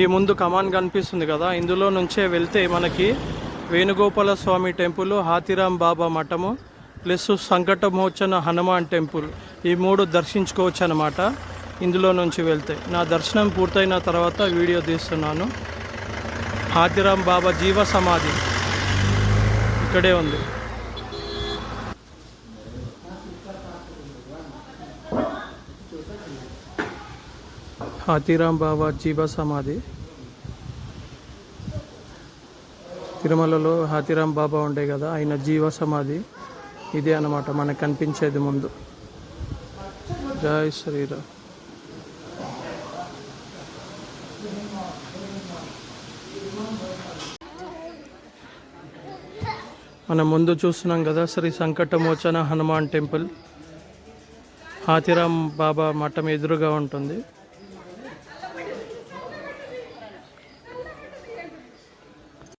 ఈ ముందు కమాన్ కనిపిస్తుంది కదా, ఇందులో నుంచే వెళ్తే మనకి వేణుగోపాల స్వామి టెంపుల్, హాతీరాం బాబా మఠము ప్లస్ సంకటమోచన హనుమాన్ టెంపుల్, ఈ మూడు దర్శించుకోవచ్చు అన్నమాట ఇందులో నుంచి వెళ్తే. నా దర్శనం పూర్తయిన తర్వాత వీడియో తీస్తున్నాను. హాతీరాం బాబా జీవ సమాధి ఇక్కడే ఉంది. హాతీరాం బాబా జీవ సమాధి. తిరుమలలో హాతీరాం బాబా ఉండే కదా, ఆయన జీవ సమాధి ఇదే అన్నమాట మనకు కనిపించేది ముందు. జై శ్రీరామ్. మనం ముందు చూస్తున్నాం కదా శ్రీ సంకటమోచన హనుమాన్ టెంపుల్, హాతీరాం బాబా మఠం ఎదురుగా ఉంటుంది.